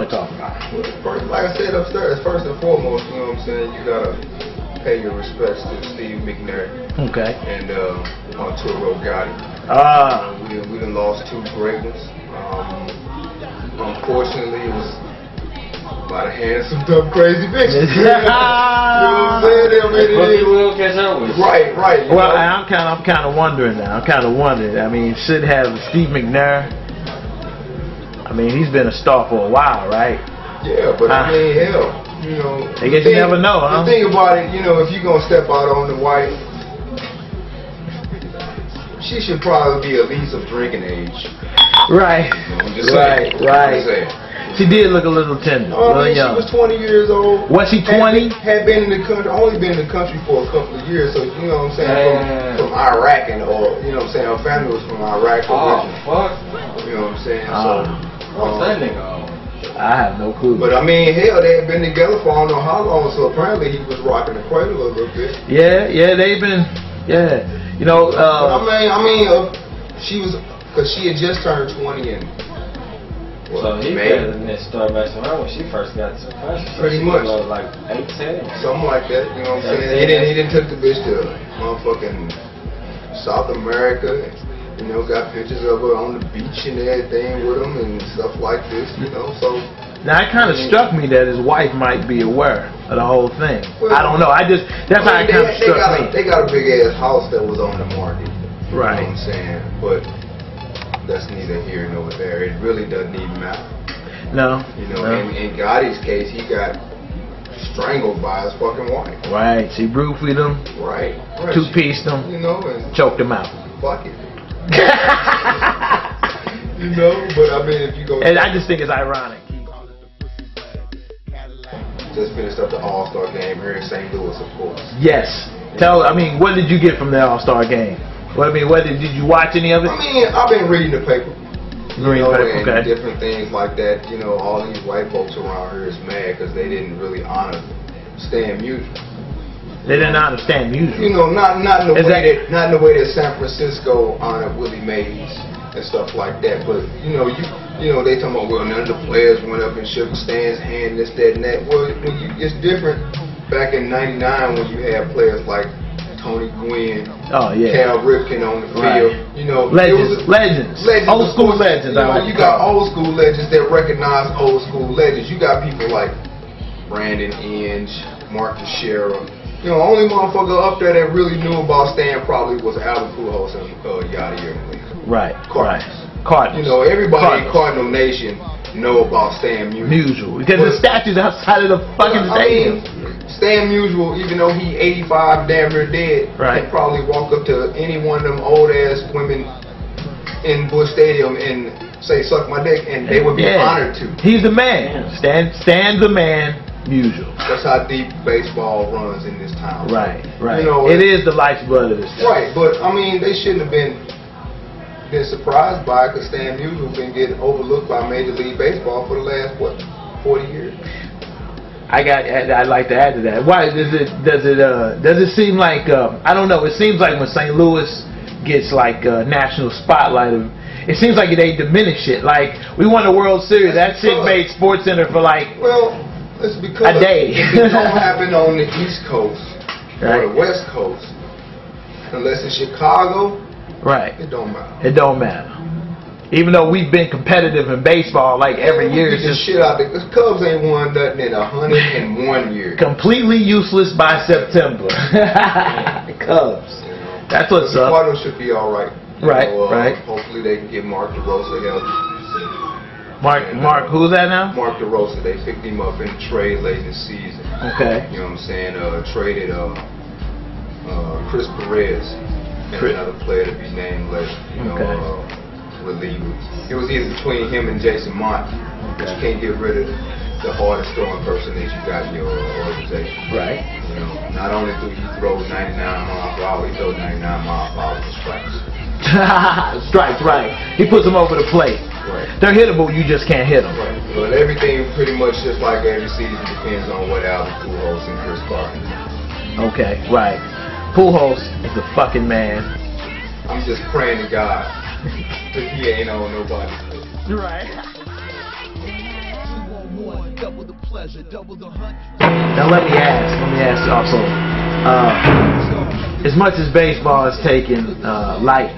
want to talk about? First, like I said upstairs, first and foremost, you know what I'm saying, you gotta pay your respects to Steve McNair. Okay. And Arturo Gotti. We done lost two great ones. Unfortunately, it was by the hands of some dumb crazy bitches. You know what I'm saying? We don't catch up with. Right. Well, I'm kind of wondering now. I mean, should have Steve McNair. I mean, he's been a star for a while, right? Yeah, but I mean, hell, you know. I guess you never know, huh? The thing about it, you know, if you're gonna step out on the wife, she should probably be at least of drinking age. Right. Right. She did look a little tender, a little young. She was 20 years old. Was she 20? Had been in the country, only been in the country for a couple of years, so you know what I'm saying, from Iraq or you know what I'm saying, her family was from Iraq. Oh, fuck. You know what I'm saying? What's that nigga? I have no clue. But I mean, hell, they had been together for I don't know how long, so apparently he was rocking the cradle a little bit. Yeah, they've been, you know. I mean, she was, cause she had just turned 20 and. So he didn't start messing around when she first got to the country. Pretty much. Like 18. Something like that, you know what I'm saying? He didn't took the bitch to motherfucking South America. You know, got pictures of her on the beach and everything with him and stuff like this, you know, so. Now, it kind of struck me that his wife might be aware of the whole thing. Well, I don't know. That's how it kind of struck me. They got a big-ass house that was on the market. Right. You know what I'm saying? But that's neither here nor there. It really doesn't even matter. No. You know, in Gotti's case, he got strangled by his fucking wife. Right. She roofied him. Right. Two-pieced him. You know, and choked him out. Fuck it. You know, but I mean, if you go. And I just think it's ironic. Just finished up the All-Star game here in St. Louis, of course. Yes. What did you get from the All-Star game? Did you watch any of it? I mean, I've been reading the paper. And different things like that. You know, all these white folks around here is mad because they didn't really honor Stan Musial. They didn't understand music. You know, not in the way that San Francisco honored Willie Mays and stuff like that. But you know, they talking about, well, none of the players went up and shook Stan's hand, this, that, and that. Well, it's different back in '99 when you had players like Tony Gwynn, Cal Ripken on the field. You know, legends, old school legends. You got old school legends that recognize old school legends. You got people like Brandon Inge, Mark Teixeira. You know, only motherfucker up there that really knew about Stan probably was Albert Pujols and Yadier. Right. Cardinals. You know, everybody in Cardinal Nation know about Stan Musial. Because the statue's outside of the fucking stadium. Stan Musial, even though he 85, damn near dead, can probably walk up to any one of them old ass women in Busch Stadium and say, "Suck my dick," and they would be honored to. He's the man. Stan's the man. Musial. That's how deep baseball runs in this town. Right. You know, it is the lifeblood of this town. Right, but I mean, they shouldn't have been surprised by it because Stan Musial been getting overlooked by Major League Baseball for the last 40 years. I'd like to add to that. Why does it seem like I don't know? It seems like when St. Louis gets like national spotlight, it seems like they diminish it. Like we won the World Series, that shit made Sports Center for like. It's because a day. If it don't happen on the East Coast or the West Coast, unless it's Chicago, it don't matter. It don't matter. Even though we've been competitive in baseball, like every year, it's just shit out there. Because Cubs ain't won nothing in 101 years. Completely useless by September. Cubs. That's what's up. The Cardinals should be all right. Right. Hopefully they can get Mark DeRosa help. Mark, who's that now? Mark DeRosa. They picked him up in the trade late this season. Okay. You know what I'm saying? Traded Chris Perez and another player to be named later. You know, reliever. It was either between him and Jason Mott. But you can't get rid of the hardest throwing person that you got in your organization. Right. You know, not only do he throw 99 miles per hour, he throws 99 miles per hour for strikes. Strikes, right. He puts them over the plate. Right. They're hittable, you just can't hit them. Right. But everything pretty much just like every season depends on what Albert Pujols and Chris Carter do. Okay, right. Pujols is the fucking man. I'm just praying to God that he ain't on nobody. Right. Now let me ask also, as much as baseball is taking light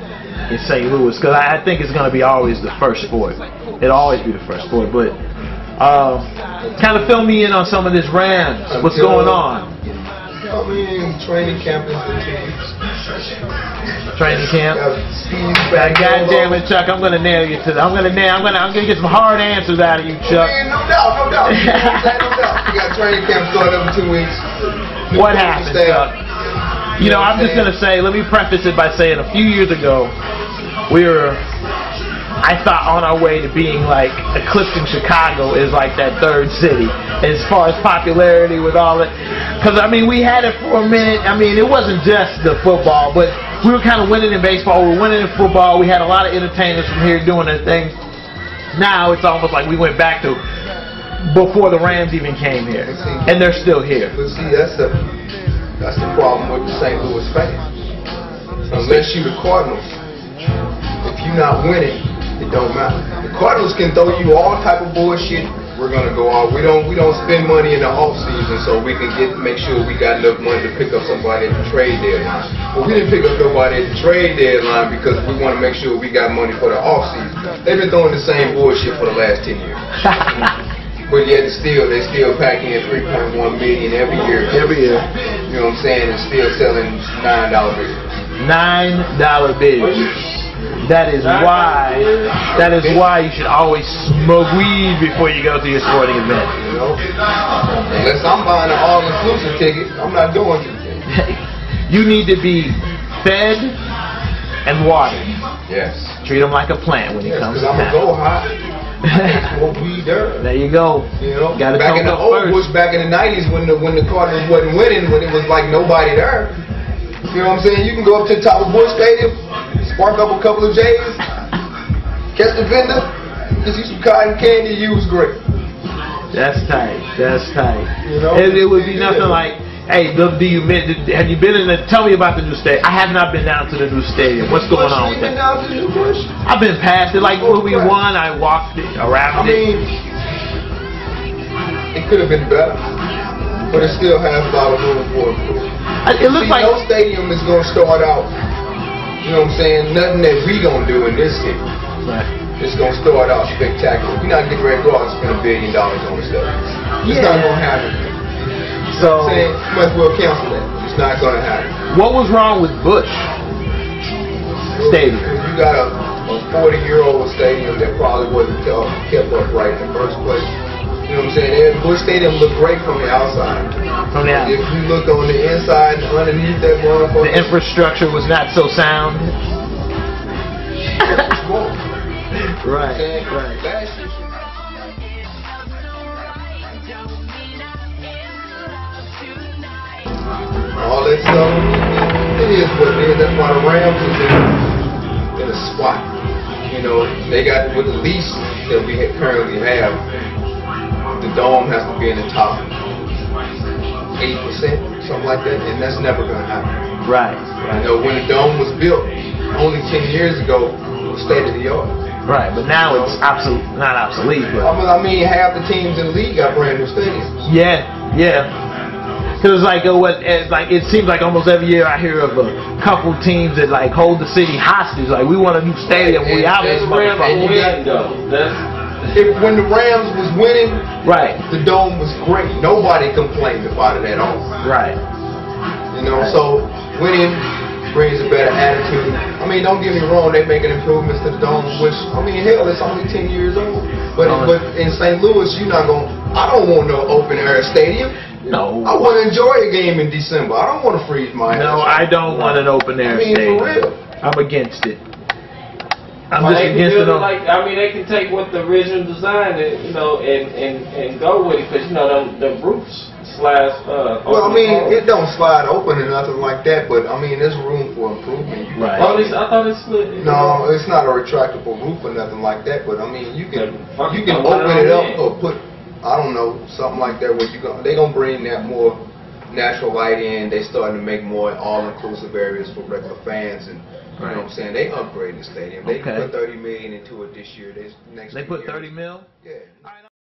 in St. Louis, because I think it's going to be always the first sport. It'll always be the first sport, but kind of fill me in on some of this Rams. What's going on? I mean, training camp is in 2 weeks. Training camp. God damn it, Chuck! I'm gonna nail you to that. I'm gonna get some hard answers out of you, Chuck. Man, no doubt. No doubt. We got training camp starting up in 2 weeks. What happened, Chuck? You know, I'm just gonna say. Let me preface it by saying, a few years ago, I thought on our way to being like eclipsing Chicago is like that third city as far as popularity with all it. Because I mean, we had it for a minute. I mean, it wasn't just the football, but we were kind of winning in baseball. We were winning in football. We had a lot of entertainers from here doing their thing. Now it's almost like we went back to before the Rams even came here, and they're still here. But see, that's the problem with the St. Louis fans. Unless you're the Cardinals, if you're not winning, it don't matter. The Cardinals can throw you all type of bullshit. We're gonna go out. We don't spend money in the off season, so we can make sure we got enough money to pick up somebody at the trade deadline. But we didn't pick up nobody at the trade deadline because we want to make sure we got money for the off season. They've been throwing the same bullshit for the last 10 years. But yet they still pack in $3.1 million every year. You know what I'm saying? And still selling $9 bills. $9 bills. That is why you should always smoke weed before you go to your sporting event. You know? Unless I'm buying an all-inclusive ticket, I'm not going to the thing. You need to be fed and watered. Yes. Treat them like a plant when it comes to town. Because I'm going to go high. Smoke weed there. There you go. You know? Gotta back in the old Bush, back in the 90s when the Cardinals wasn't winning, when it was like nobody there. You know what I'm saying? You can go up to the top of Bush Stadium, spark up a couple of J's, catch the vendor, get you some cotton candy, you was great. That's tight. You know? It would be nothing like, hey, have you been in tell me about the new stadium. I have not been down to the new stadium. What's going on with that? Been down to the new Bush? I've been past it. Like when we won, I walked it, around it. I mean, it could have been better, but it still has a lot of room for improvement. It looks like no stadium is going to start out, you know what I'm saying, nothing that we going to do in this city. Right. It's going to start out spectacular. We're not getting ready to go out and spend $1 billion on the stadium. It's not going to happen. So, you might as well cancel that. It's not going to happen. What was wrong with Bush Stadium? You got a 40-year-old stadium that probably wasn't kept up right in the first place. You know what I'm saying? Bush Stadium looked great from the outside. If you look on the inside, underneath that motherfucker, the infrastructure was not so sound. Right. All that stuff, it is what it is. That's why the Rams is in a spot. You know, they got with the lease that we currently have. The dome has to be in the top 8%, something like that, and that's never going to happen. Right. You know, when the dome was built only 10 years ago, it was state of the art. Right, but now it's not obsolete. But I mean, half the teams in the league got brand new stadiums. Yeah. Because it seems like almost every year I hear of a couple teams that like hold the city hostage. Like, we want a new stadium. We out this motherfucker. When the Rams was winning, right, the dome was great. Nobody complained about it at all. Right. You know, so winning brings a better attitude. I mean, don't get me wrong, they're making improvements to the dome, which, I mean, hell, it's only 10 years old. But in St. Louis, you're not going to, I don't want no open air stadium. No. I want to enjoy a game in December. I don't want to freeze my ass. No, I don't want an open air stadium. For real. I'm against it. I'm just against it. They can take what the original design is, you know, and go with it, because, you know, the roofs slides. Well, I mean, it don't slide open or nothing like that, but I mean, there's room for improvement. Right. I thought it split. No, it's not a retractable roof or nothing like that, but I mean, you can open it up or put, I don't know, something like that where they're gonna bring that more natural light in. They starting to make more all-inclusive areas for regular fans, and you know what I'm saying, they upgraded the stadium. They put $30 million into it this year. They put $30 million? Yeah.